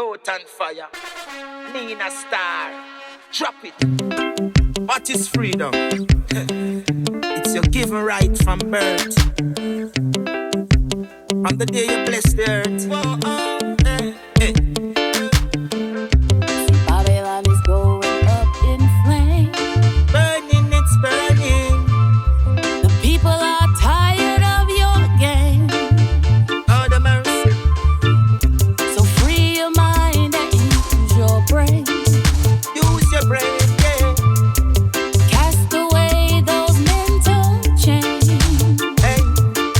Lutan Fyah, Nina Starr, drop it. What is freedom? It's your given right from birth. From the day you bless the earth. Whoa, Babylon is going up in flame. burning, it's burning. The people are tired of your game. Oh, the mercy. So free your mind and use your brain. Use your brain, yeah. Cast away those mental chains. Hey,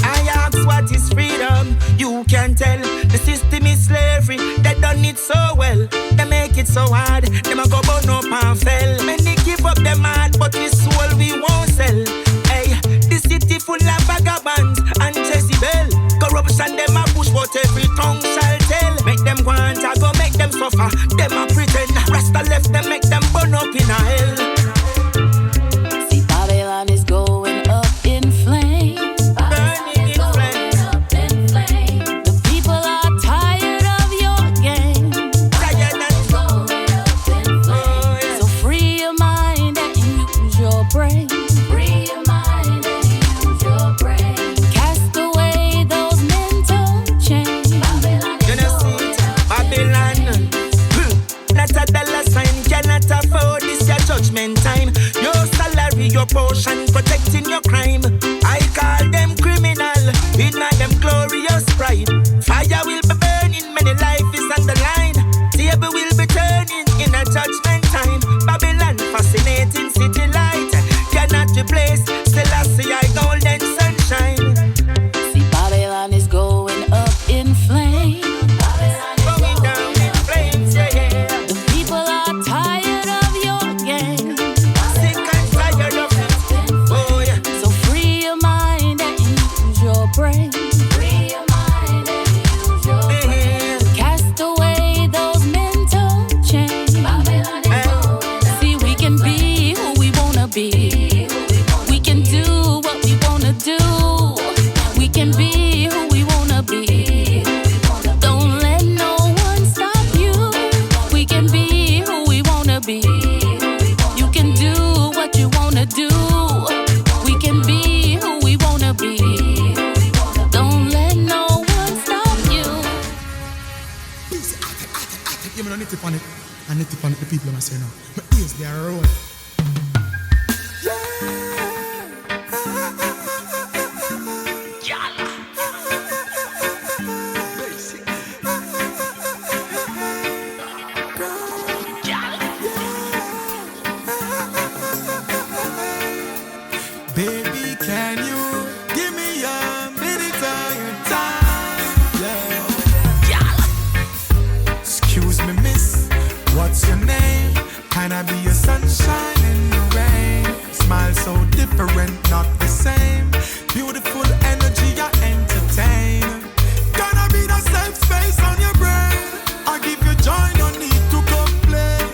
I ask what is freedom. You can tell the system is slavery. They done it so well. They make it so hard. Them a go burn up and fell. Many give up them heart, but we soul we won't sell. Hey, the city full of vagabonds and Jezebel. Corruption them a push, but every tongue shall tell. Make them want to go, make them suffer. Them a pretend. Rasta left them, make them burn up in a hell. See, Babylon is going up in flame. Burning in flames. Up in flame. The people are tired of your game. Tired and Going up in flame. oh, yeah. So free your mind and use your brain. Free your mind and use your brain. Cast away those mental chains. Babylon You know see it, Babylon. Not a dollar sign cannot afford this your judgment time. Your salary, your portion, protecting your crime. I call them criminal, in them glorious pride. Fire will be burning, many life is on the line. Table will be turning in a judgment time. Babylon, fascinating city light, cannot replace Selassie, I golden sunshine. See, Babylon is going up in flame. Going down in flames, yeah. The people are tired of your game. Sick and tired of it. Oh yeah. So free your mind and use your brain. Free your mind and use your brain. Cast away those mental chains. Babylon is going up. See, we can be who we wanna be. We can do what we wanna do. We can be who we wanna be. Don't let no one stop you. We can be who we wanna be. You can do what you wanna do. We can be who we wanna be. Don't let no one stop you. Give me a nitty on it. I nitty on it, the people I say now. My ears, they are rolling. Baby, can you give me a minute of your time? Yeah. Excuse me, miss, what's your name? Can I be your sunshine in the rain? Smile so different, not the same. Beautiful energy, I entertain. Gonna be the safe space on your brain. I give you joy, no need to complain.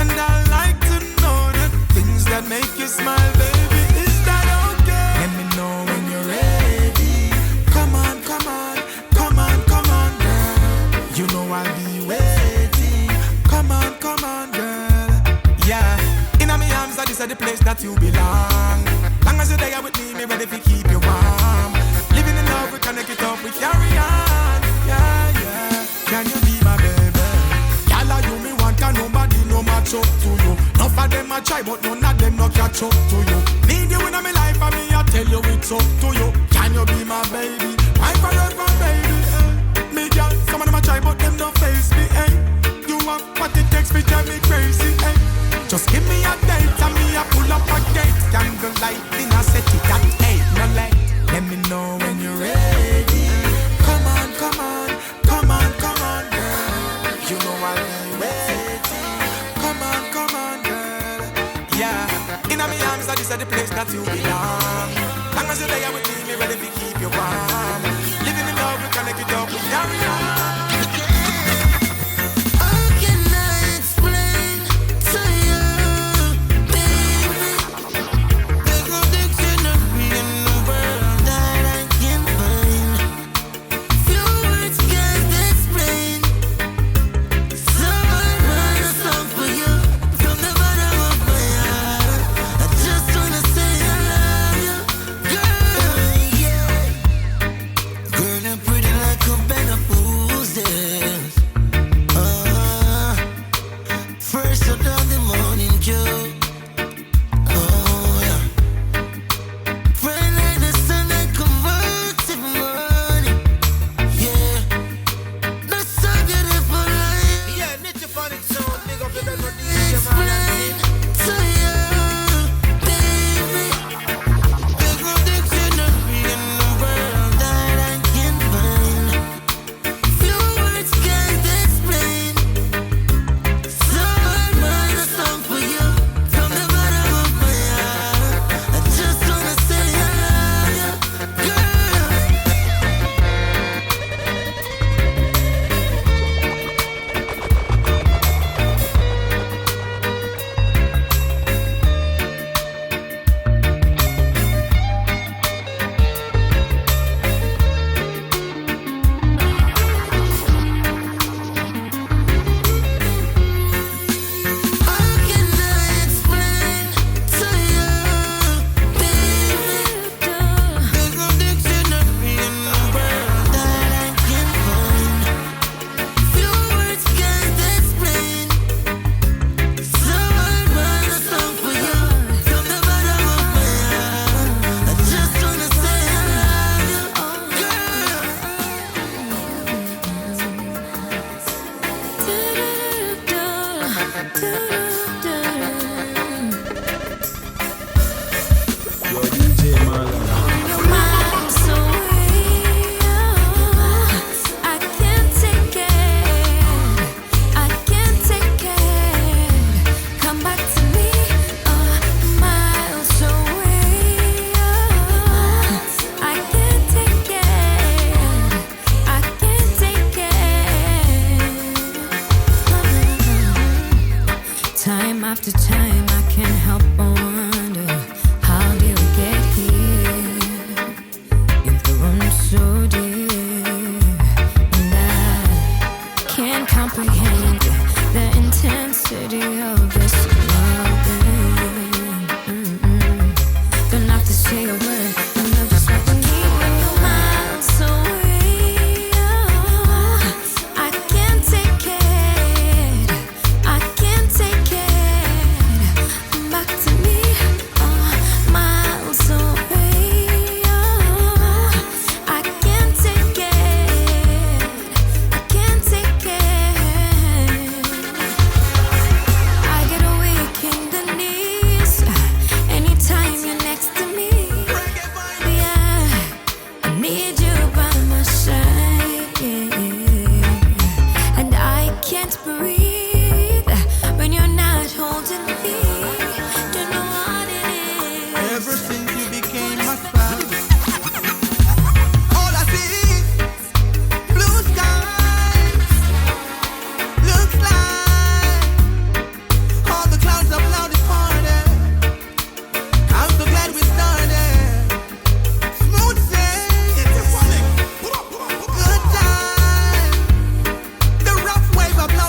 And I like to know the things that make you smile, baby. Is that okay? Let me know when you're ready. Come on, come on, come on, come on, girl. You know I'll be waiting. Come on, girl. Yeah, in my arms, this is the place that you belong. Long as you're there with me ready to keep you warm. Living in love, we connect it up, we carry on. Yeah, yeah. Can you be my baby? Y'all are you me want, can nobody no match up to you. Enough of them a try, but none of them no catch up to you. Need you in my life, and me I tell you it's up to you. Can you be my baby? My forever baby. Me girl, some of them a try, but them don't face me. You want what it takes, me drive me crazy. Just give me a date, and me a pull up a gate. Candle light, in a set it at 8, no light. Let me know when you're ready. Come on, come on, come on, come on, girl. You know I'll be waiting. Come on, girl. Yeah, in my arms, this is the place that you belong. Long as you're there with me ready to keep you warm. Living in love, we connect it up, we carry on.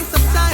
Some time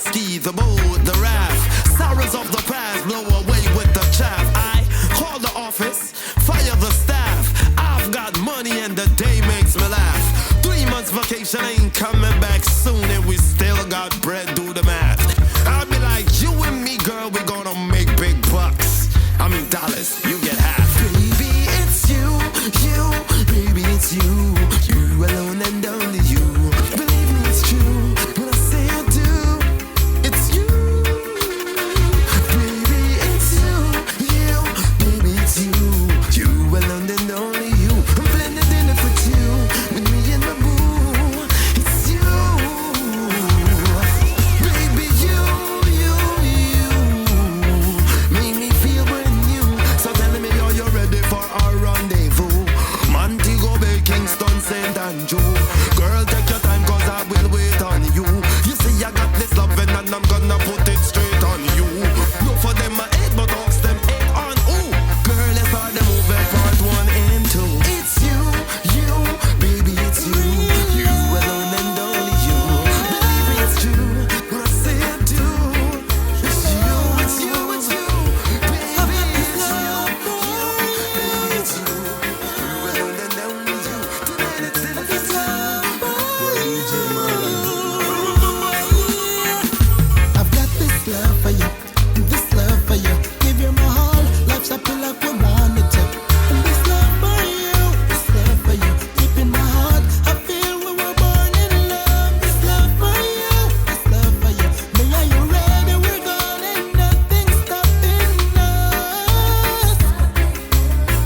ski, the boat, the raft. Sorrows of the past blow away with the chaff. I call the office, fire the staff. I've got money and the day makes me laugh. 3 months vacation ain't coming back soon, and we still got bread, do the math. I'll be like, you and me, girl, we gonna make big bucks. I mean dollars, you get half. Baby, it's you, baby, it's you. You alone and only you. Believe me, it's true. When I say I do, it's you. Baby, it's you, baby, it's you. You alone and only you. I'm planning dinner for two with me and my boo. It's you, baby, you. Make me feel brand new. So tell me, are you ready for our rendezvous? Montego Bay, Kingston, St. Andrew. Girl, take your time, cause I will wait on you. You see, I got this loving and I'm gonna put it straight on you. No for them, I hate, but ox them hate on who? Girl, let's start the movie, part 1 and 2. It's you, baby, it's you. You alone and only you. Believe me, it's true. When I say I do, it's you, it's you, it's you. Baby, it's you, baby, it's you. You alone and only you. Tonight it's in the I've got this love for you, this love for you. Give you my all, life's up like we want it to. And this love for you, this love for you. Deep in my heart, I feel we were born in love. This love for you, this love for you. Me, are you ready? We're gone and nothing's stopping us.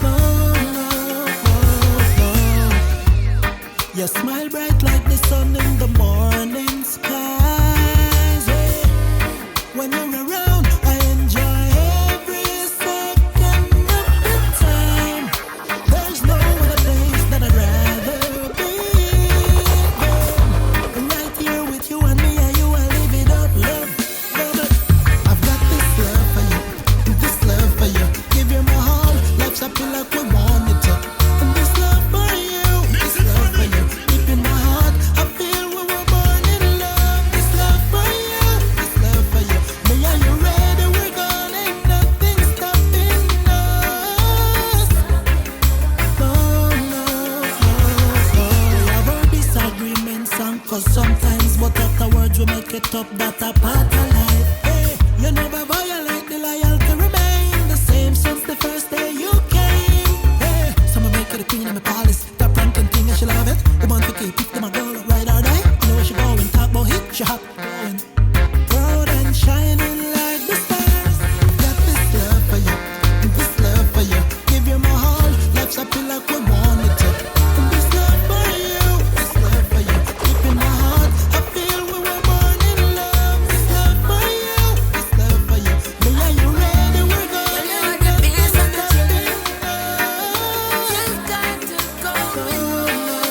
No. You smile bright like the sun in the morning skies. Yeah. When you're around, I enjoy every second of the time. There's no other place that I'd rather be than right here with you and me, and you, I live it up, love. I've got this love for you, this love for you. Give you my all, life's up like we want it to. And this love for you, this love for you. Deep in my heart, I feel we were born in love. This love for you, this love for you. Me, are you ready? We're gone and nothing's stopping us. No. We have our disagreements and cause sometimes, but afterwards we make it up. That a part of life. Hey, you never violate the loyalty, remain the same since the first day you came. Hey, someone make it a queen of my palace. That pranking thing, and she love it. The man to keep it, my girl, ride or die. You know where she going, talk about hit, she hot, going proud and shining like the stars. Got this love for you, this love for you. Give you my all, life's up like we want it to. And this love for you, this love for you. Deep in my heart, I feel we were born in love. This love for you, this love for you. Me, are you ready? We're going to the peace and the children. You got to go with me.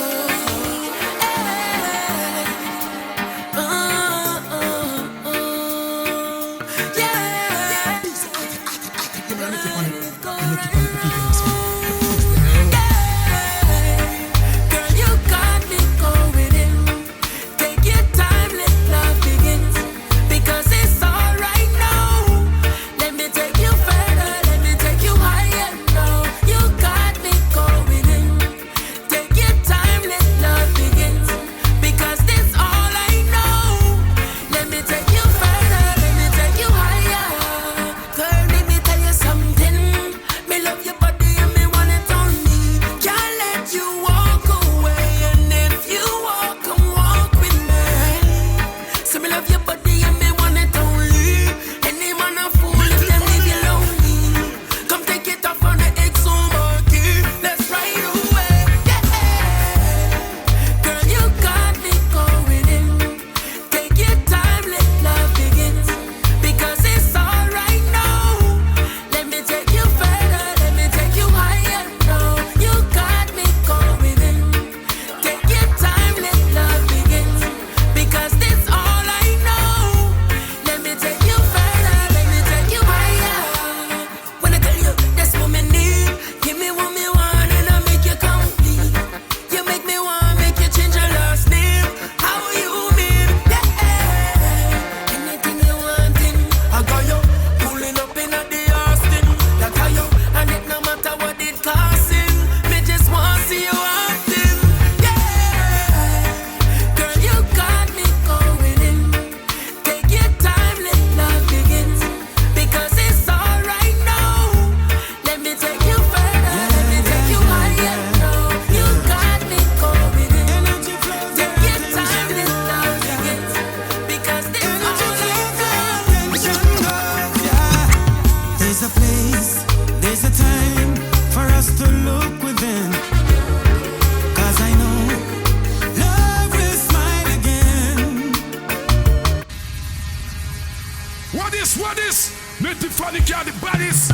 what is? Make the funny car the baddest.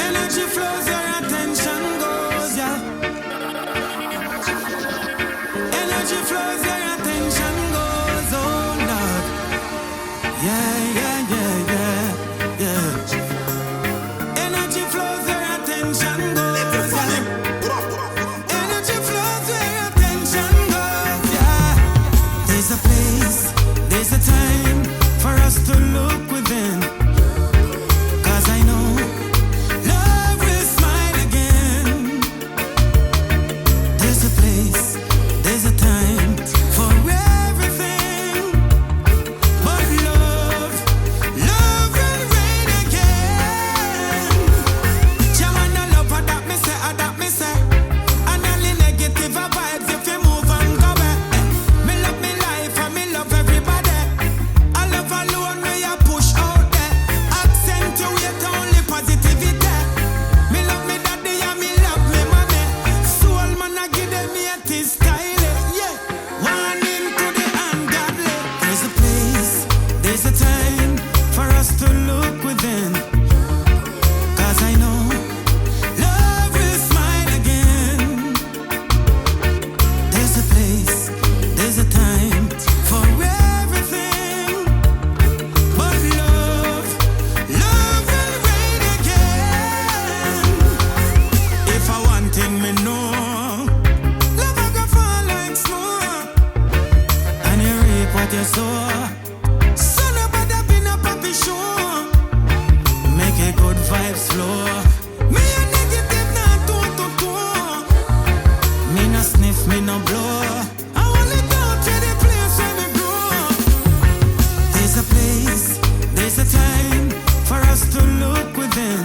Energy flows, your attention goes, yeah. Energy flows, your attention goes, oh Lord. Yeah, yeah, yeah, yeah, yeah. Energy flows, your attention goes, yeah. Energy flows, your attention goes, yeah. There's a place, there's a time for us to look within. 'Cause I know love will smile again. There's a place, there's a time for everything. But love will reign again. Jamana love, that me say. And all the negative vibes, if you move and go back. Me love me life and me love everybody. I love alone where you push out there. Accentuate only positivity. Me love me daddy and me love me mommy. Soul man I give them me a tea style. Yeah, warning to the ungodly. There's a place, there's a time for us to look within. 'Cause I know love will smile again. There's a place, there's a time for everything. But love will reign again. If I want thing me know, love I go fall like snow. And you reap what you sow. So nobody been a puppy show. Make a good vibes flow. Me a negative not to. Me no sniff, me no blow. I only go to the place where me grow. There's a place, there's a time for us to look within.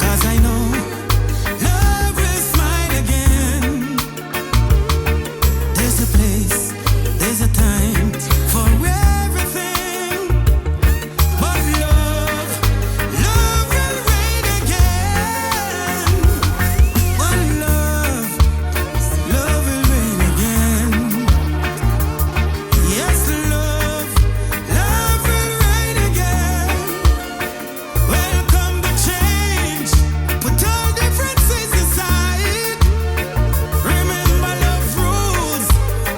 'Cause I know love will smile again. There's a place, there's a time for everything. But love will reign again. One love will reign again. Yes, love will reign again. Welcome the change. Put all differences aside. Remember love rules,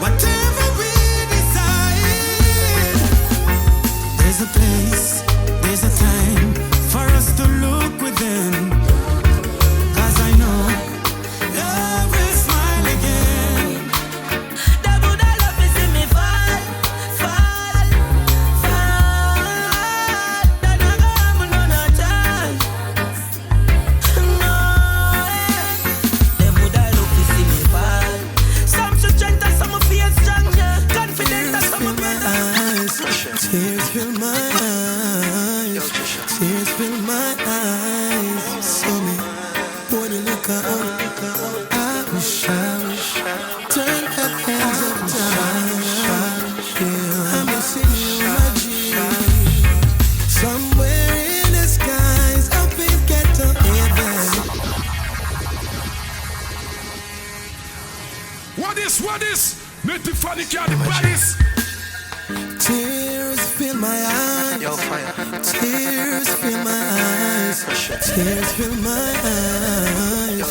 whatever we decide. There's a place, there's a time for us to look within. 'Cause I know love will smile again. That would I love to see me fall. That I am no time. No, them would I love to see me fall. Some should strength and some feel strong, yeah. Confident and some better. Tears fill my eyes. Tears fill my eyes. So me pour the liquor out. I wish turn that hands up time. Yeah, I'm missing you, my G. Somewhere in the skies, up in ghetto heaven. What is? Make the funny car the baddest. Tears fill my eyes. Tears fill my eyes. Tears fill my eyes.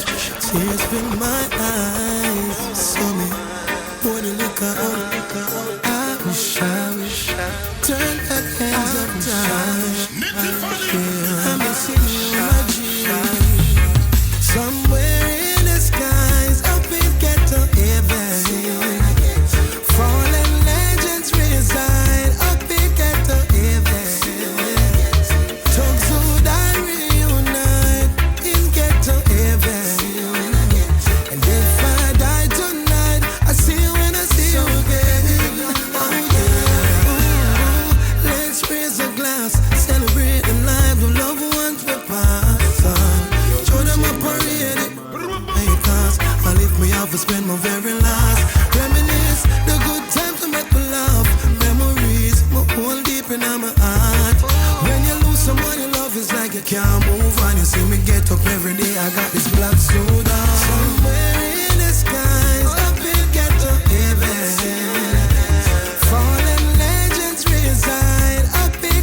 Tears fill my eyes. So me pour the liquor out. I wish turn that hands up time. Yeah, I'm missing you, my G. Somewhere in the skies, up in ghetto heaven. Fallen legends reside up in ghetto heaven. Thugs who die reunite in ghetto heaven. And if I die tonight, I see you when I see you again. Oh yeah. Ooh, let's raise a glass, celebrate the lives of loved ones we passed on. Show them a parade. Because I live me out to spend my very last. Reminisce the good times to make me laugh. Memories, my hold deep in my heart. When you lose someone you love, it's like you can't move on. You see me get up every day, I got this black suit on. Somewhere in the skies, up in ghetto heaven. Fallen legends reside up in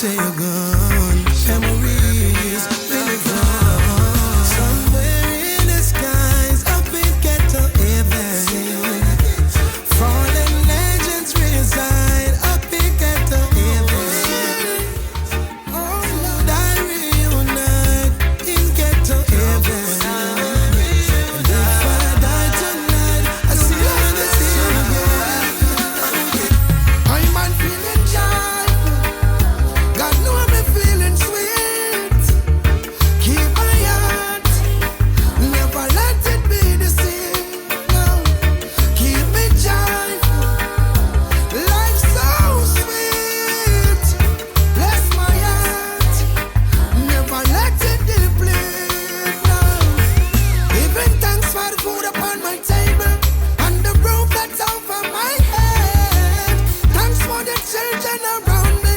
say you're gone. Memories really gone. Somewhere in the skies, up in ghetto heaven. Fallen legends reside up in ghetto heaven. Oh Lord, I reunite in ghetto heaven. And if I die tonight, I see you in the sea again. I'm feeling joyful. God know me feeling sweet. Keep my heart, never let it be deceived. No, keep me joyful. Life so sweet. Bless my heart, never let it deplete. No, giving thanks for the food upon my table and the roof that's over my head. Thanks for the children around me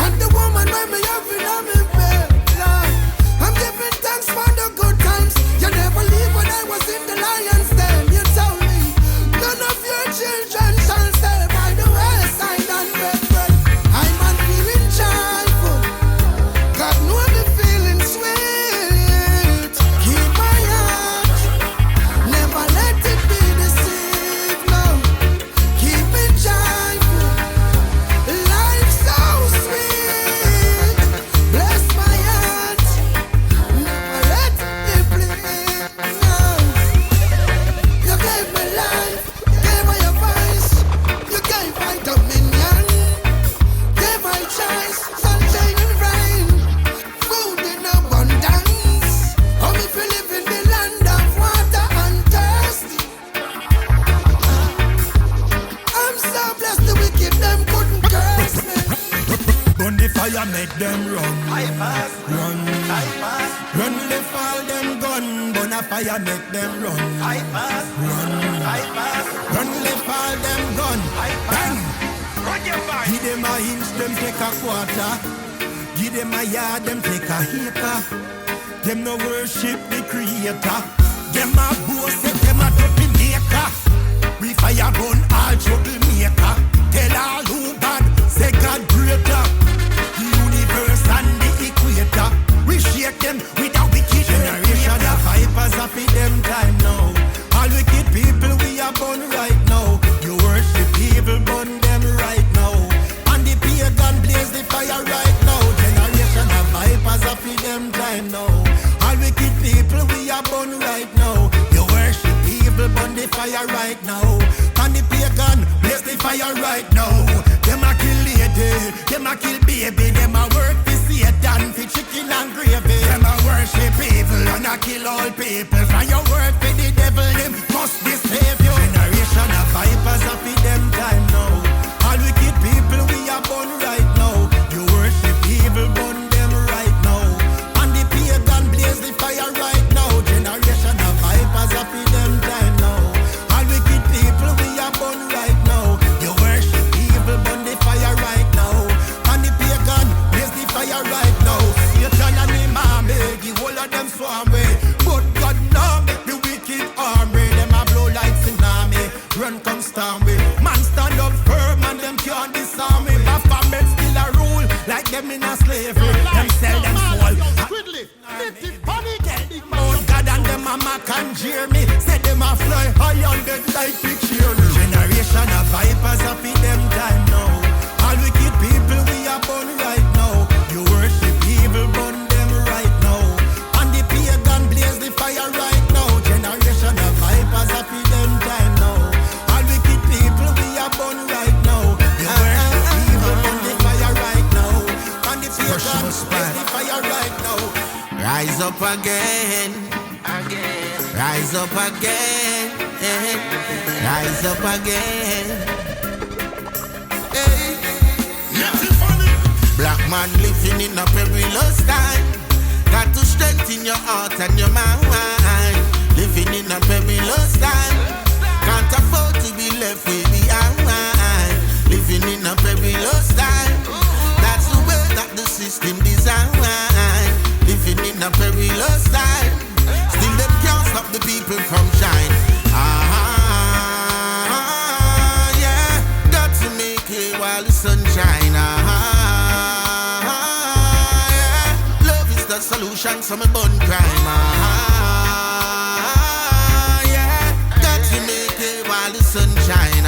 and the woman when me have in on me bed. Lord, I'm giving thanks for the good times. You never leave when I was in the lion's den. You told me none of your children shall stay by the wayside and beg bread. I'm not feeling joyful. God know me feeling sweet. Keep my heart, never let it be deceived. No, keep me joyful. Life so sweet. Bless my heart, never let it deplete. No, you gave me life, gave me your voice, you gave my dominion, gave my choice, sunshine and rain, food in abundance. Oh, if you live in the land of water and thirst, I'm so blessed the wicked them couldn't curse me. Burn the fire, make them run. Run. Run, left all them gun. Burn a fire, make them run. Run. Run, left all them gun. Bang. Give them a inch, them take a quarter. Give them a yard, them take a acre. Them no worship the creator. Them a boast, them a dirty maker. We fire burn all troublemaker. Tell all who bad, say God greater. The universe and the equator. We shake them with a wicked generation. The vipers are for them time now. All wicked people we are born right now. You worship evil, burn them right now. And the pagan blaze the fire right now. Generation of vipers are for them time now. All wicked people we are born right now. You worship evil, burn the fire right now. And the pagan blaze the fire right now. Them a kill lady, them a kill baby. Them a work for Satan, for chicken and gravy. Them a worship evil and a kill all people. From your work for the devil, them must be savior. Generation of vipers are for them time now. All wicked people we are born right now. You worship evil, burn them right now. And the pagan blaze the fire right now. Generation of vipers are for them time now. All wicked people we are born right now. You worship evil, burn the fire right now. And the pagan blaze the fire right now. Satan and him army, the whole of them swarm way. But God now make the wicked army. Them a blow like tsunami, run come storm way. Man stand up firm and them can't disarm me. Baphomet still a rule like them in a slavery. Them sell them soul. Oh God and them a mock and jeer me. Say them a fly high on the like picture. Generation of vipers are for them time now. All wicked people we are born right now. You worship evil, burn them right now. And the pagan blaze the fire right now. Generation of vipers are for them time now. All wicked people we are born right now. You worship evil, burn the fire right now. And the pagan blaze the fire right now. Rise up again. Rise up again. Rise up again. Hey. Black man living in a perilous time. Got to strengthen your heart and your mind. Living in a perilous time. Can't afford to be left way behind. Living in a perilous time. That's the way that the system designed. Living in a perilous time. Still them can't stop the people from shine. Yeah. Got to make it while the sun shine. solution, so me burn crime. Yeah, got to make it while the sun shine.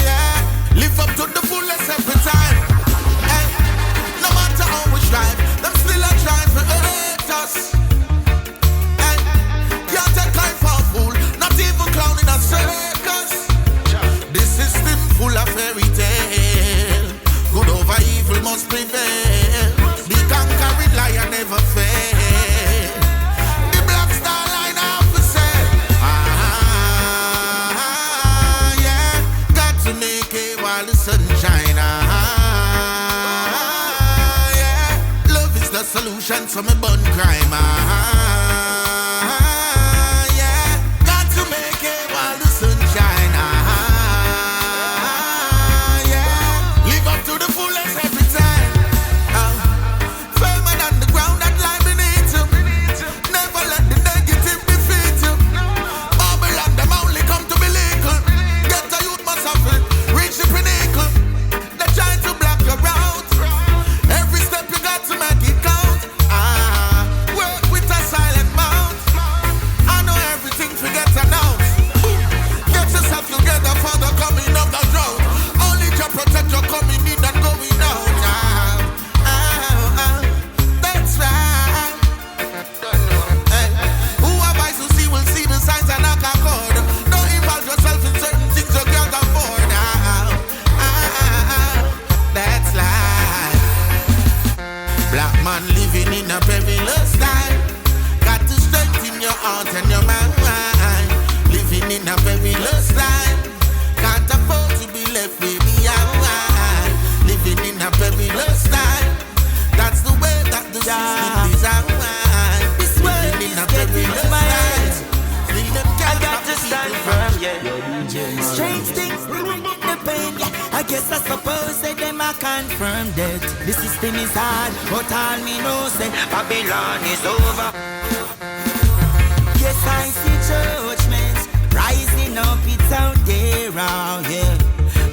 Yeah, live up to the fullest every time. Hey, no matter how we strive, them still a trying to hurt us. Hey, can't take life for a fool, not even clown in a circus. This system full of fairy tale, good over evil must prevail. The conquering lion never fail. The black star line up for sale. Yeah, got to make it while the sun shine. Yeah, love is the solution, so me burn crime. Yeah, got to make it while the sun shine. The system is hard, but all me know say Babylon is over. Yes, I see judgments rising up, it's out there, oh yeah.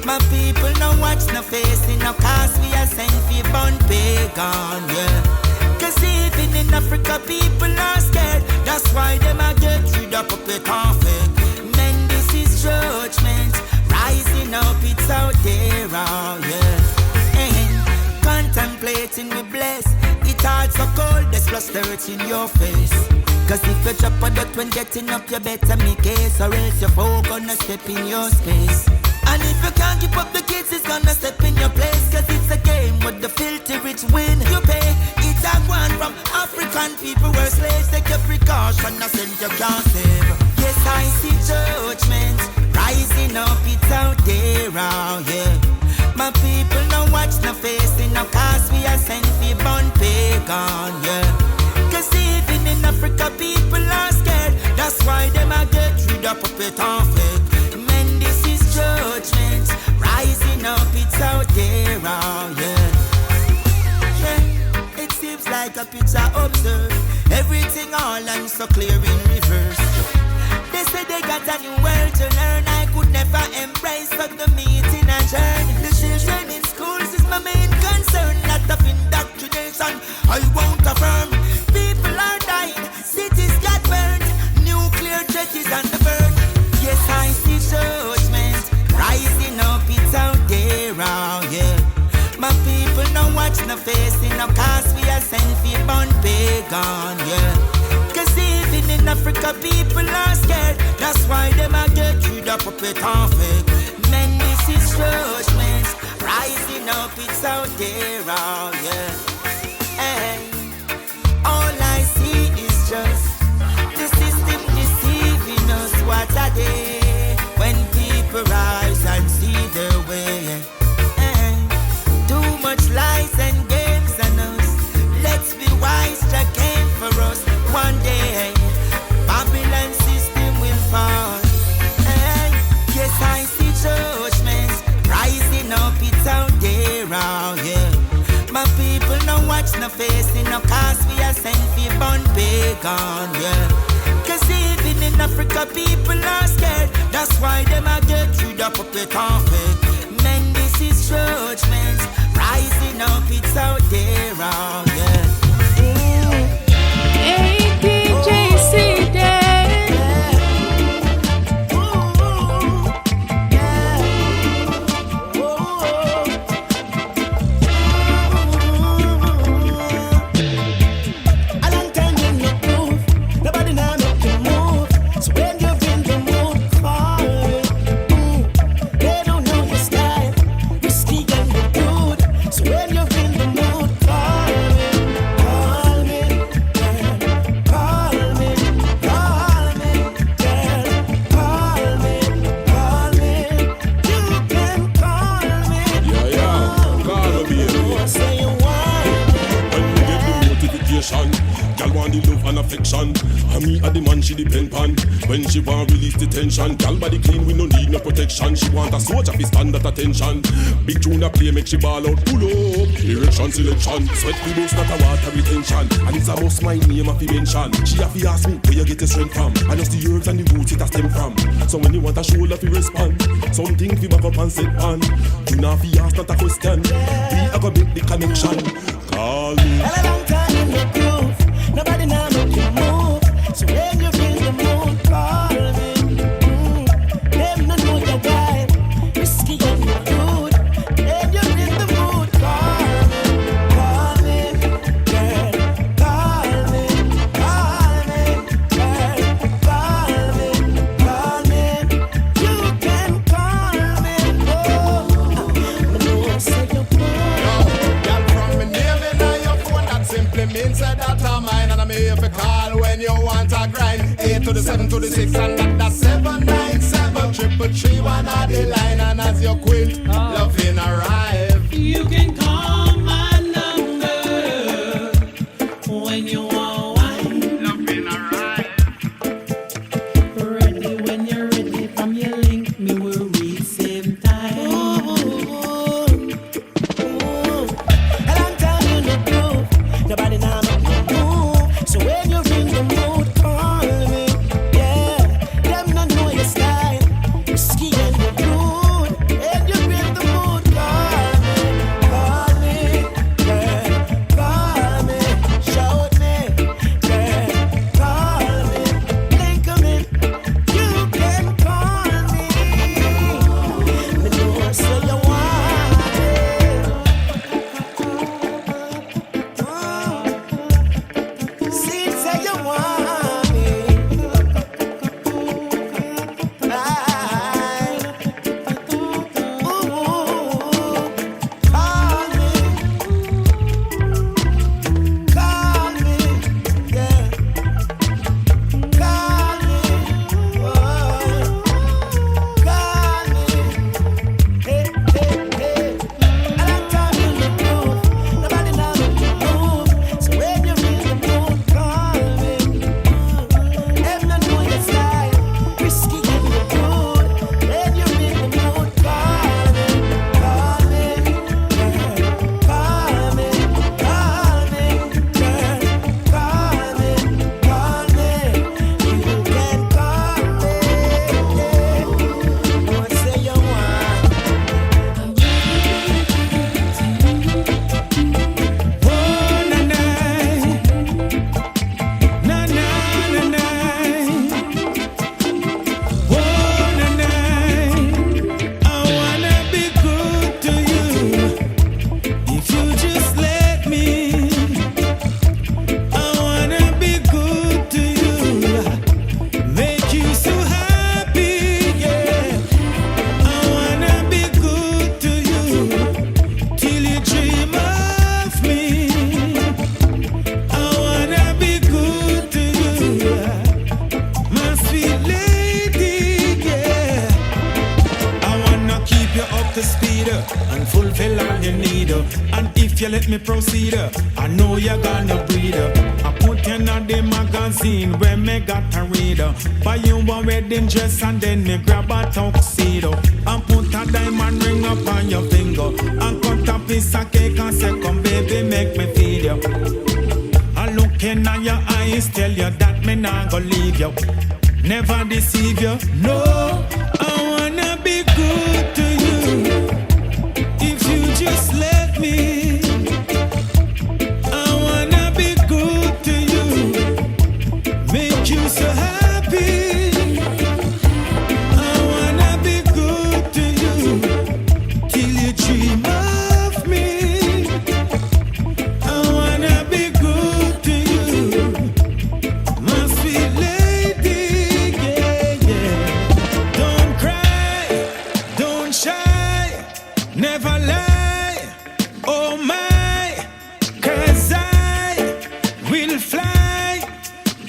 My people no watch, no facing, no cause we are sent for born pagan, yeah. Cause even in Africa people are scared, that's why them a get rid of puppet and fake. Man, this is judgment rising up, it's out there, oh yeah. Contemplating we bless. It hard so cold, there's plus 30 in your face. Cause if you drop a duck when getting up, you better make case, or else your foe gonna step in your space. And if you can't keep up the kids, it's gonna step in your place. Cause it's a game with the filthy rich win. You pay, it's a one from African people were slaves. Take your precaution, nothing you can't save. Yes, I see judgment rising up, it's out there, oh yeah. My people no watch, no facing, no cause we are sent for born pagan, yeah. Cause even in Africa people are scared, that's why them a get rid of puppet and fake. Man, this is judgment rising up, it's out there, oh yeah. Yeah, it seems like a picture observed, everything all and so clear in reverse. They say they got a new world to learn, I could never embrace but the meeting adjourn. The children in schools is my main concern, not of indoctrination, I won't affirm. People are dying, cities got burned, nuclear threat is on the burn. Yes, I see judgment rising up, it's out there, oh yeah. My people no watch, no facing, no cause we are sent for born pagan, yeah. Cause even in Africa people are scared, that's why them a get rid of puppet and fake. Men, this is judgment rising up, it's out there, oh yeah. Hey, all I see is just the system deceiving us. What a day when people rise and see their way. Hey, too much lies and games on us. Let's be wise, Jah came for us. One day Babylon system will fall. Hey, yes, I see judgments rising up, it's out there, oh yeah. My people no watch, no facing, no cause we are sent for born pagan, yeah. Cause even in Africa people are scared, that's why them a get rid of puppet and fake. Men, this is judgment rising rising up, it's out there, oh yeah. APJC Day. A long time you no proof, nobody now make you move. So when you're in the mood, call me. They don't know your style, risky and the good. So when you're in the mood, call me, girl, call me, call me, girl, call me. You can call me. Yeah, call me, baby. Say you want. When me get the notification, gal want the love and affection. And me a the man she depend on. When she want release the tension, gal body clean, we no need no protection. She want a soldier fi stand at attention. Big tune a play make she ball out. Pull up, erection selection. Sweat we boast not a water retention. And it's a must my name a fi mention. She a fi ask me where you get the strength from. And just the herbs and the roots it a stem from. So when you want a shoulder fi respond, something fi back up and set on. You not fi ask not a question. We a go make the connection. Call me. A long time in the groove, nobody now make you move. So when you're in the mood, call me. Them no know your vibe, risky and the good. When you're in the mood, call me, girl, call me, girl, call me. You can call me. Oh, no, say you want. Girl, from me name in your phone, that simply means that I'm mine. And I'm here for call when you want a grind. 8 to the 7 to the 6 and that's 797 333 on the line. And as you quit, loving arrive. You can call my number when you want wine. Loving arrive. Ready when you're ready. From your link, me will read same time. A long time in the groove, nobody now make you move. So when you're in the mood, call me. Yeah, them no know your style, risky and the good. When you're in the mood, call me, girl, call me, shout me, girl, call me, think of me. You can call me. Me know say you want it. See, say you want me. Call me, yeah. Call me, oh. Call me, hey, hey, hey. A long time in the groove, nobody now make you move. So when you're in the mood, call me. Them no know your style, risky and the good. When you're in the mood, call me, girl, call me, girl, call me. You can call me, yeah. What say you want? Oh, na na, na na na na. Oh, na na, I wanna be good to you. If you just let me, I wanna be good to you. Make you so happy, yeah. I wanna be good to you till you dream of me. I wanna be good to you, my sweet lady, yeah. I wanna keep you up to speed and fulfill all you need. And if you let me proceed, I know you're gonna breed. I put you in the magazine where me got a read. Buy you a wedding dress and then me grab a tuxedo. And put a diamond ring up on your finger. And cut a piece of cake and say, come baby, make me feed you. I look in your eyes, tell you that me not gonna leave you. Never deceive you, no. I wanna be good to you. If you just let me,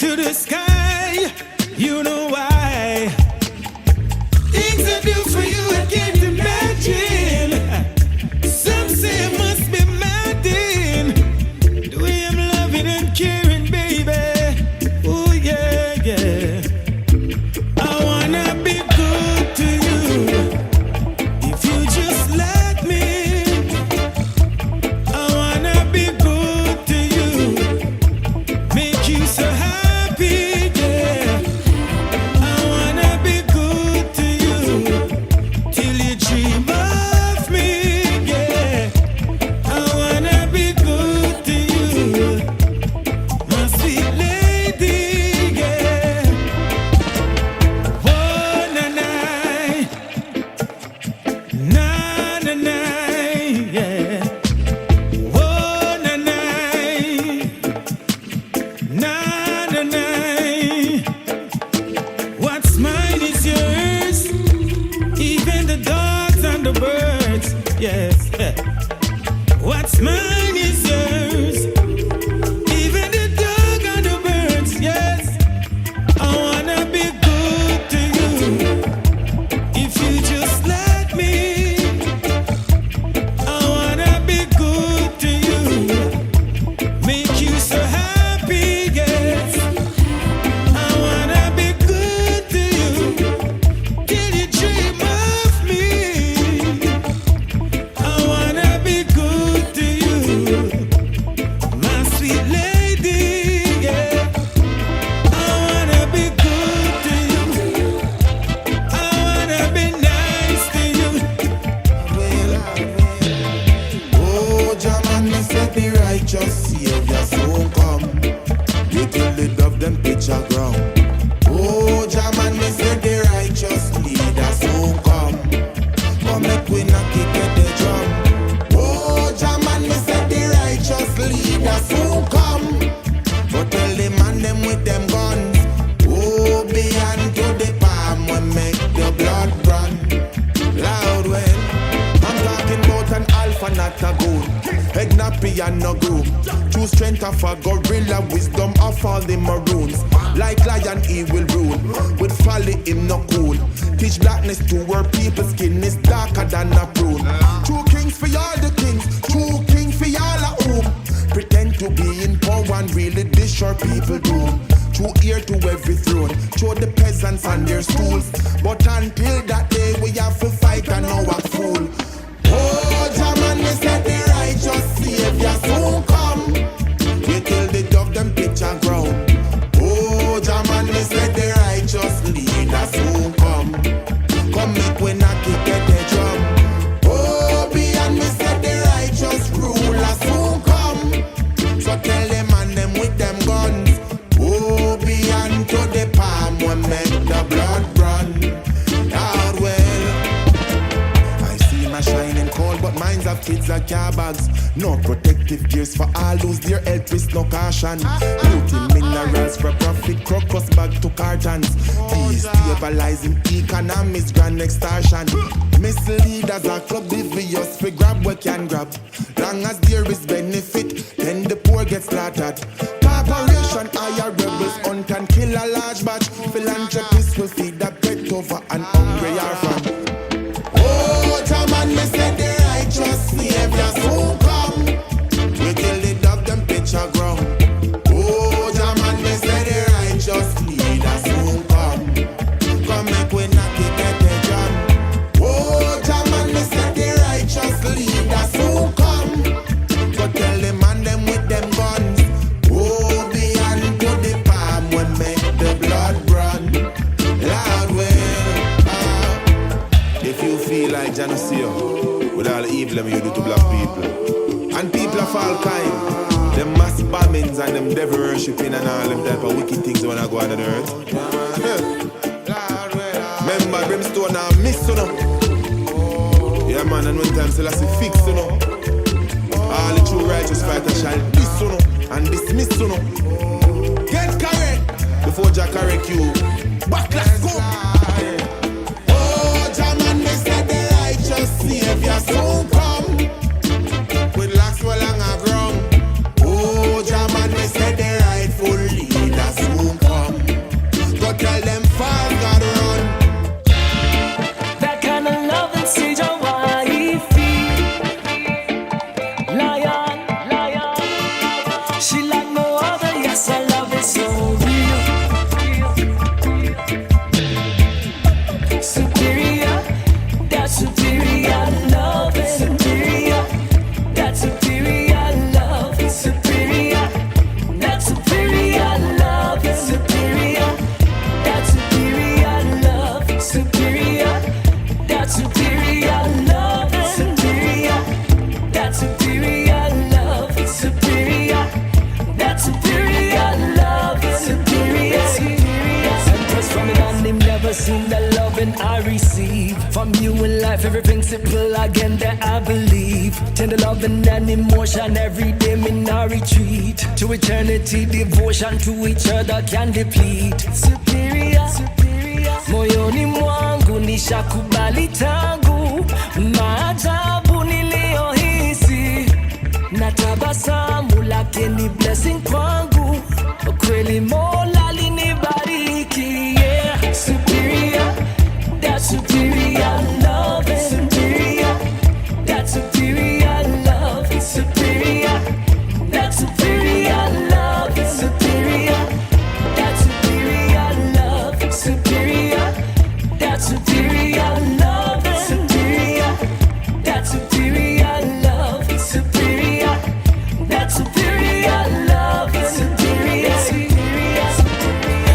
to the sky. You know why? Things I do for you, I can't imagine. Some say I must be mad in the way I'm loving and caring, baby. Oh yeah, yeah. I wanna be good to you. If you just let me, I wanna be good to you. Make you so happy, yeah. I wanna be good to you till you dream of me, yeah. I wanna be good to you, my sweet lady, yeah. Oh, na na, na na na, yeah. Oh, na na, na na na. What's mine is yours, even the dogs and the birds, yes. What's mine is yours, even the dog and the birds, yes. I wanna be good to you. If you just let me, I wanna be good to you. Make you so happy, yes. I wanna be good to you till you dream of me. I wanna be good to you, my sweet lady, yeah. I wanna be good to you. I wanna be nice to you. Oh, Jaman, me said the righteous Savior soon come. You till the dove them pitch a ground. Oh, Jaman, me said the righteous leader soon come. Come make we knock it at the drum. Oh, Jaman, me said the righteous leader soon come. But tell the man them with them guns. Oh, beyond to the palm we make the blood run. Loud well, I'm talking about an alpha, not a goon. Head nappy and no groom. True strength of a gorilla, wisdom of all the maroons. Like lion, he will rule. With folly, him no cool. Teach blackness to where people's skin is darker than a prune. True kings for all the kings. True king for all a whom. Pretend to be in power and really dish our people doom. True ear to every throne. Show the peasants on their stools. But until that day, we have to fight and know a fool. Oh, Jaman, me said the righteous Savior soon come. We kill the dove, them pitch and ground. Oh, Jaman, me said the righteous leader soon come. Come make we knock it at the drum. Oh, beyond me said the righteous ruler soon come. So tell them and them with them guns. Oh, beyond to the palm we make the blood run. Out well. I see my shining cold, but minds of kids are car bags. No protective gears for all lose their health with no caution. Looting minerals for profit, crocus bag to cartons. Destabilizing economies, grand extortion. Misleaders are club devious, we grab what can grab. Long as there is benefit, then the poor get slaughtered. Corporation hire rebels, hunt and kill a large batch. Philanthropists will feed the pet over an hungry orphan. Oh, Jaman, me said the righteous Savior soon come. We kill the dog, them pitch a ground. Oh, Jaman, me said the righteous leader soon come. Come make we knock it at the drum. Oh, Jaman, me said the righteous leader soon come. Go tell the man them with them guns. Oh, beyond to the palm we make the blood run. Loud well. If you feel like Geneseo, with all the evil them you do to black people, and people of all kind, them mass bombings and them devil worshipping and all them type of wicked things when I go on the earth. Remember brimstone and miss, you know. Yeah man, and one time Selassie fix, you know. All the true righteous fighters shall diss, you know, and dismiss, you know. Get correct before Jah correct you. Backlash go. Oh, Jaman, me said the righteous Savior soon come. With locks well on a ground. Oh, Jaman, me said the rightful leader soon seen the loving I receive from you in life. Everything simple again that I believe. Tender loving and emotion every day in our retreat. To eternity, devotion to each other can deplete. Superior, moyoni mwangu nishakubali tangu maajabu niliyohisi, na tabasamu lake ni blessing kwangu, kweli Mola alinibariki. Yeah, superior, that's superior love, superior, that's superior love, superior, that's superior love, superior, that's superior love, superior, that's superior love, superior, that's superior love, superior, that's superior love, superior, superior.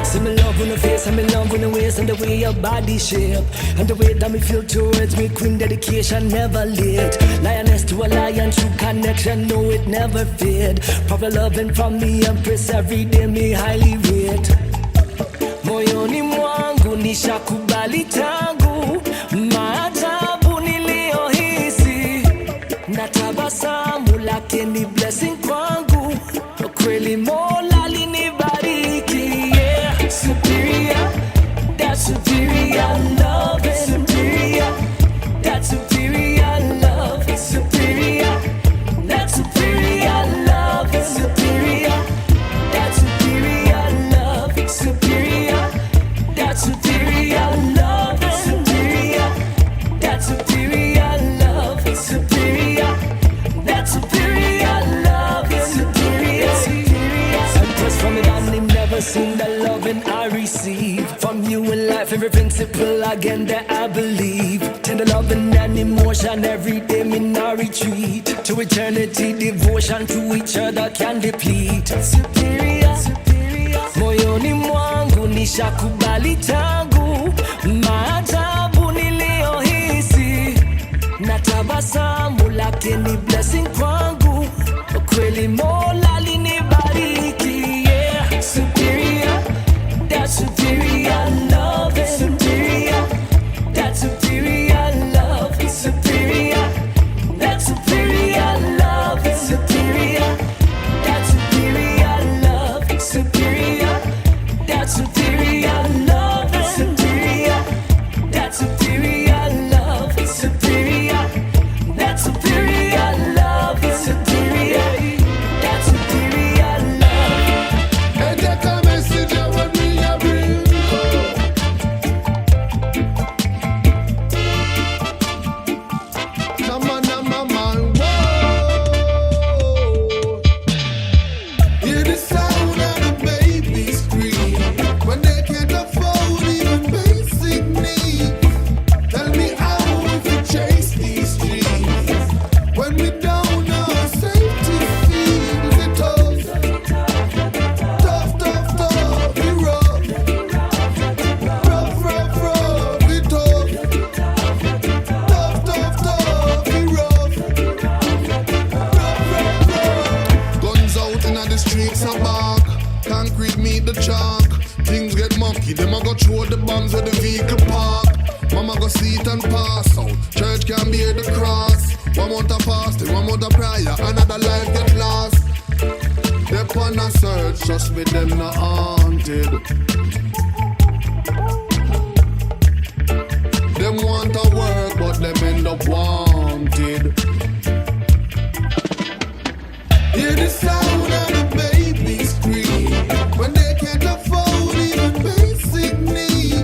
See me love on the face, and me love on the waist, and the way your body shape, and the way that me feel towards me. Queen dedication never late. Lioness to a lion, true connection, no it never fade. Proper loving from the Empress every day me highly rate. Moyoni mwangu nishakubali tangu maajabu niliyohisi, na tabasamu lake ni blessing kwangu, kweli Mola alinibariki. Yeah, superior, that's superior love, superior, that's superior love, superior, that's superior love, superior, that's superior love, superior, that's superior love, superior, that's superior love, superior, that's superior love, superior, superior. Empress from it on him, never seen the loving I receive from you in life. Everything simple again that I believe. Tender loving and emotion every day in our retreat. To eternity, devotion to each other can deplete. Superior, moyoni mwangu nishakubali tangu maajabu niliyohisi, na tabasamu lake ni blessing kwangu, kweli Mola alinibariki. Yeah, superior, that's superior love, superior, that's superior love, superior, that's superior love, superior, that's superior love, superior, that's superior love, superior, that's superior love, superior, that's superior love, superior, that's superior love. And take a message of what me a bring. Nama, man, whoa. Hear the sound of the baby scream when they can't afford even basic needs. Tell me how we can chase these streets when we don't know safety feels it tough, we rough, we tough, we rough. Guns out in the streets are back, concrete meet the chalk. Things get mucky, them a go throw the bombs where the vehicle park. Mama go see it and pass out, church can bear the cross. One month a fasting, one month a prayer, another life get lost. They on a search, just with them not haunted. Them want to work, but them end up wanted. Hear the sound of the baby scream when they can't afford even basic needs.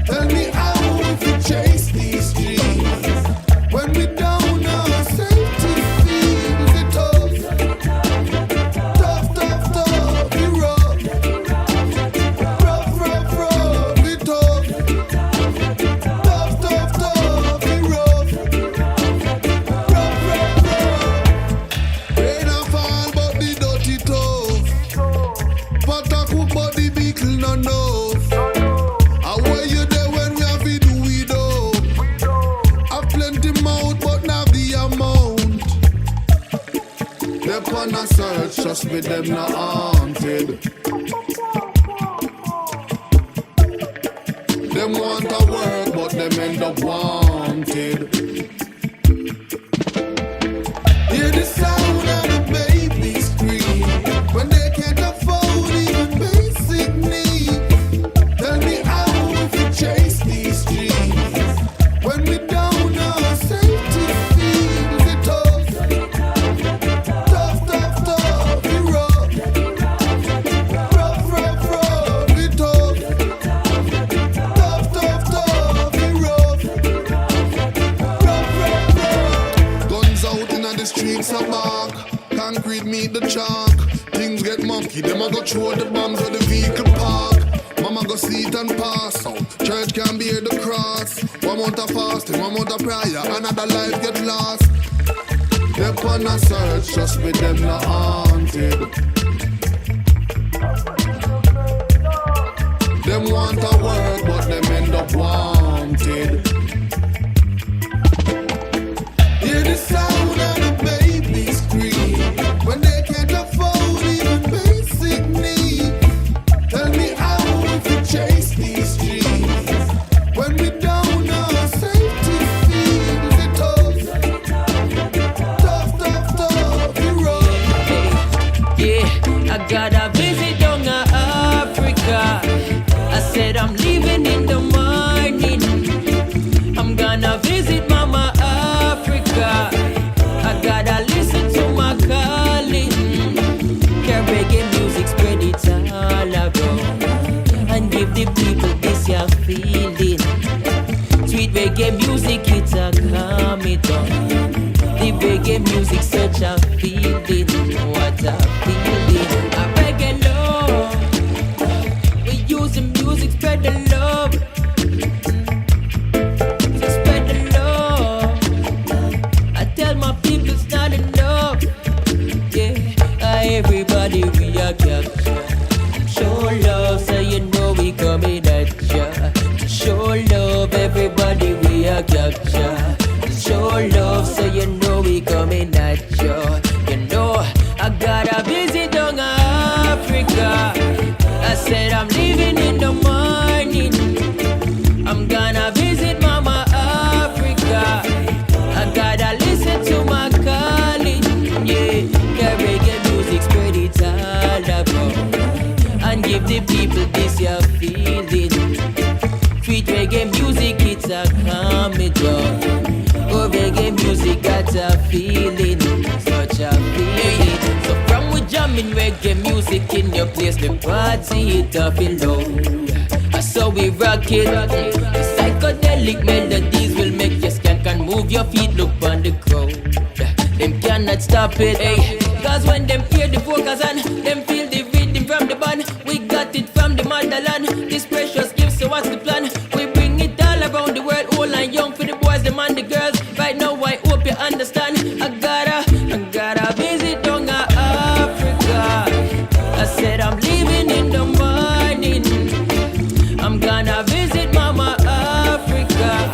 Tell me how we can chase these streets when we don't know safety feels it tough, we rough, we tough, we rough. Rain a fall but the dirty tough, but a cook but the beetle no enough. Away you there when we have to do it up. Have plenty mouth but not the amount. They on a search just with them not haunted. Them them end up wanted. Hear the sound of the baby scream when they can't afford even basic needs. Tell me how if we chase these dreams when we don't know safety feels it tough, tough, tough, tough, we rough, rough, rough, rough, we tough, tough, tough, tough, we rough, rough, rough, rough. Guns out in the streets of bark, concrete meet the chalk. Things get monkey, them a go throw the bombs where the vehicle park. Mama go see it and pass out. Church can bear the cross. One month of fasting, one month of prayer, another life get lost. They're on a search, just with them not haunted. Them want to work, but them end up wanted. Hear the sound of the baby scream when they can't afford even basic needs. Tell me how if we chase these dreams when we don't know safety feels it tough, tough, tough, tough, we rough. Yeah, I gotta visit down Africa. I said I'm leaving in the morning. I'm gonna visit Mama Africa. I gotta listen to my calling. Can reggae music spread it all around and give the people this your feeling. Sweet reggae music, it's a calm it down. The reggae music, such a feeling. What a feeling. A reggae love. We use the music, spread the love. So spread the love. I tell my people it's not enough. Yeah, everybody we are captured. Show love, so you know we coming at ya. Show love, everybody we are captured. Show love, so you know we coming at ya. You know I gotta visit down Africa. I said I'm leaving in the morning. I'm gonna visit Mama Africa. I gotta listen to my calling. Yeah, reggae music spread it all about and give the people this your feeling. Sweet reggae music, it's a calm it down. Oh, reggae music got a feeling, such a feeling. So from we jamming reggae music in your place, the party it up in low. So we rock it. The psychedelic melodies will make you scan, can move your feet, look on the crowd. Them cannot stop it, hey. Cause when them hear the vocals and them feel the rhythm from the band, we got it from the motherland. This precious gift, so what's the plan? We bring it all around the world, old and young, for the boys, them and the girls. Right now I hope you understand. I gotta visit down Africa. I said I'm leaving in the morning. I'm gonna visit Mama Africa.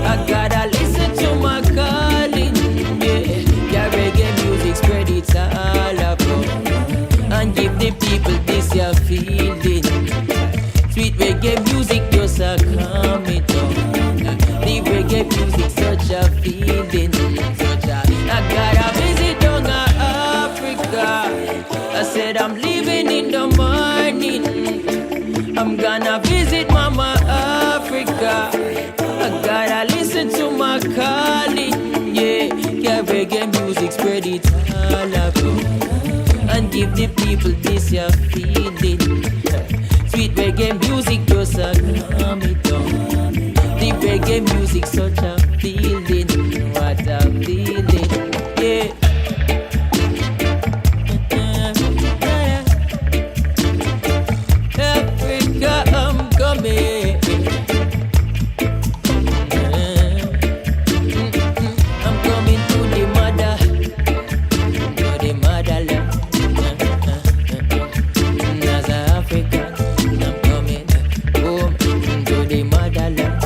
I gotta listen to my calling. Yeah, reggae music spread it all about and give the people this your feeling. Sweet reggae music just a calm it down. The reggae music such a feeling, such a. I gotta visit down Africa. I said I'm leaving in the morning. I'm gonna visit Mama Africa. I gotta listen to my calling. Yeah, reggae music spread it all about and give the people this your feeling. Sweet reggae music just a calm it down. The reggae music such a feeling. What a feeling. Yeah. Africa, I'm coming. I'm coming to the motherland. As an African, I'm coming home to the motherland.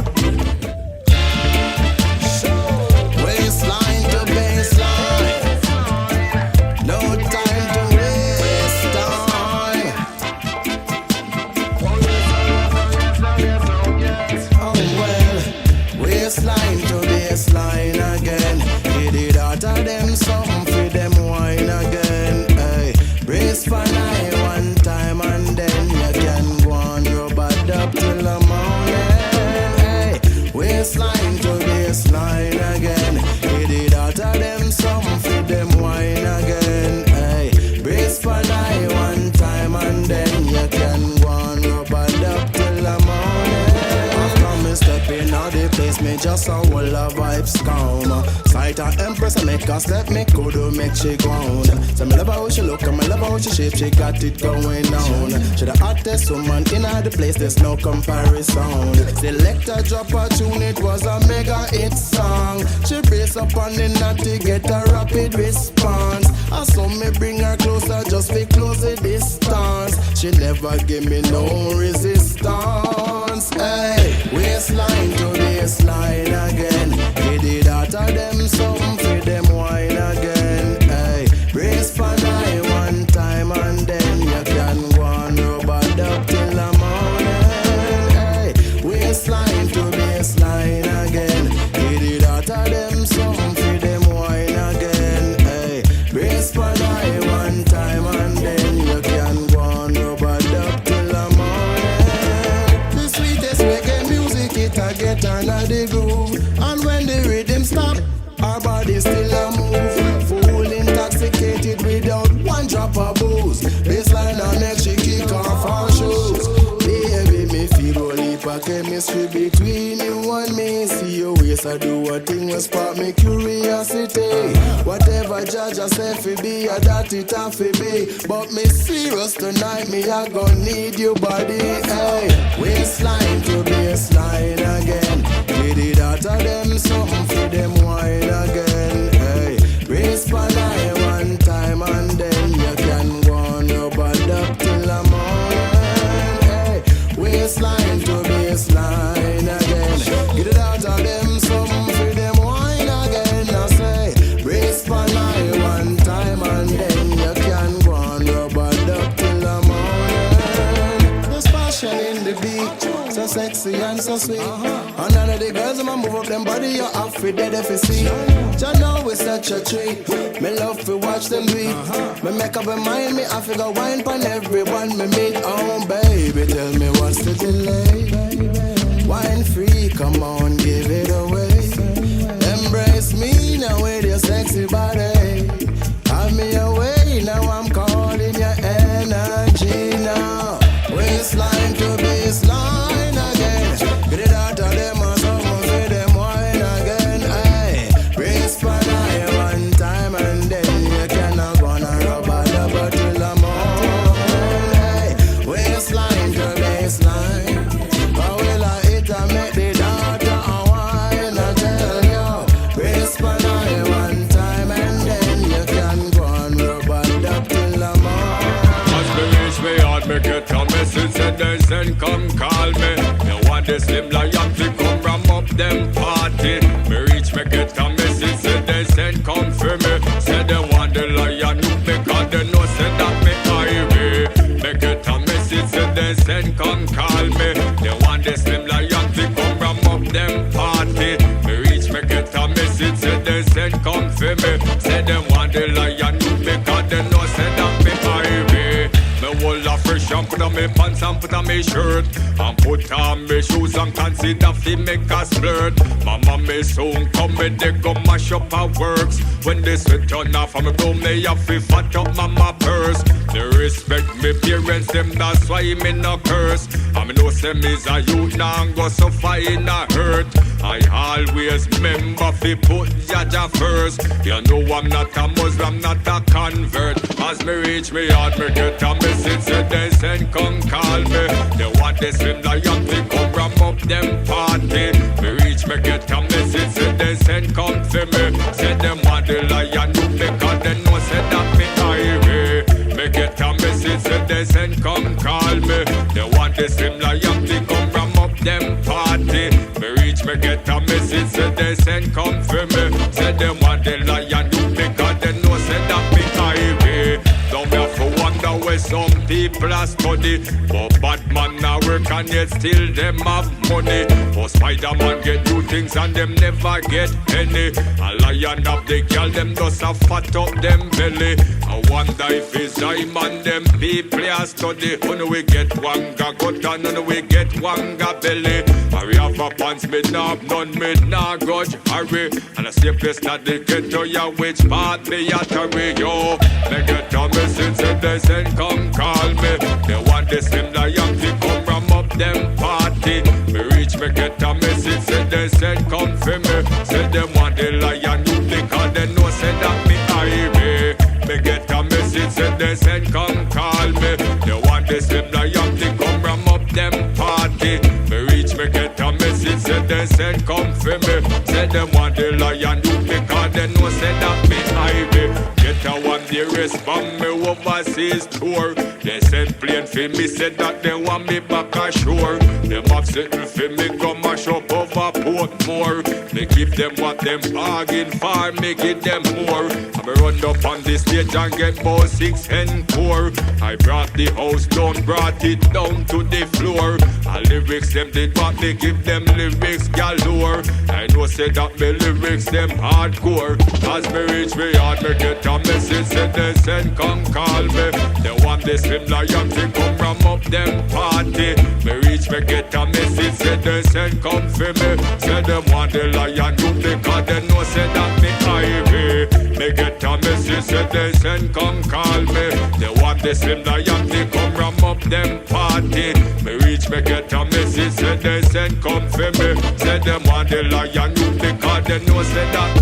just a whole of vibes come. Sight a empress and make a step, me could make she go on. So me love how she look and me love how she shape, she got it going on. She the hottest woman in the place, there's no comparison. Selector drop a tune, it was a mega hit song. She brace up on the natty, get a rapid response. I saw me bring her closer, just be close the distance. She never give me no resistance. Hey, waistline to baseline again. Get it out of them, something for them wine again. Hey, brace for night one time and then you can go on rub it up till the morning. Hey, waistline to baseline again. Get it out of them, something for them wine again. Hey, brace for night one time and then you can go on rub it up till the morning. The sweetest reggae music, it a get under the groove. And when the rhythm stop, our body still a move. Full intoxicated without one drop of booze. Baseline and make she kick off her shoes. Baby, me feel a leap of chemistry between you and me. See your waist, I do a thing will spark me curiosity. Whatever judge I say fi be, I that it a fi be. But me serious tonight, me I gon' need your body. Hey, waistline to baseline again. Get it out of them, something for them wine again. Hey, brace for night one time and then you can go on your body up till the morning. Hey, waistline to baseline again. Get it out of them, something for them wine again. I say, brace for night one time and then you can go on your body up till the morning. There's passion in the beat, so sexy and so sweet. And none of the girls I'ma move up them body, you have to dead if you see. You know it's such a treat. Me love to watch them do it. Me make up my mind, me I figure wine pon everyone me meet. Oh baby, tell me what's the delay? Wine free, come on, give it away. Embrace me now with your sexy body. Have me away, now I'm calling your energy now. Waistline to baseline again. Get it out of them or someone for them wine again. Hey, brace for night one time and then you cannot gonna rub it up till the morning. Hey, waistline to baseline. How will I hit and make the daughter a wine? I tell you, brace for night one time and then you can go and rub it up till the morning. As me reach me heart, me get a message said they send come call me. They want the slim lion to come ram up them party. Me reach me get a message said they send come for me. Said they want the lion who because they know said that me highway. Me get a message said they send come call me. They want the slim lion to come ram up them party. Me reach me get a message said they send come for me. Said they want the lion who because they know said that me highway. Me hold a fresh and put on me pants and put on me shirt and put on me shoes and consider fi make a splurt. Mama me soon come me they go mash up her works. When they sweat turn off and me go me have fi fat up mama purse. They respect me parents them that's why me no curse. And me know say me's a youth now go suffer in a hurt. I always remember fi put Jaja first. You know I'm not a Muslim, not a convert. As me reach me heart me get a message said they send come call me. They want the slim lion to come ram up them party. Me reach me get a message said they send come for me. Said them want the lion who because they know said that me highway. Me get a message said they send come call me. They want the slim lion to come ram up them party. Me reach me get a message said they send come for me. Said them want the lion who because they know said that me highway. Don't be for wonder where some people are study, but bad man now work and yet still them have money. For Spider-Man get new things and them never get any. A lion of the girl them just a fat up them belly. I wonder if it's diamond them people are study. When we get one got and when we get one got belly. And we have a pants me nah none me nah grudge hurry. And the same place that they get to ya which part me at hurry yo. They get a message said they send come call me. They want the slim lion to come ram up them party. Me reach me get a message said they send come request from me overseas tour. They send plane for me, said that they want me back ashore. Them have settled for me, go mash up over Portmore. Me give them what them bargain for, me give them more. I me run up on the stage and get about 6 encore. I brought the house down, brought it down to the floor. And lyrics them did what me give them lyrics galore. I know say that me lyrics them hardcore. As me reach me hard, me get a message, say they send come call me. They want the Slim Lion to come ram up them party. Me reach me get a message, say they send come for me. Say them want the lion you because they know say that me Ivy. Me get a message, say they send come call me. They want the Slim Lion to come ram up them party. Me reach me get a message, say they send come for me. Say them want the lion you because they know say that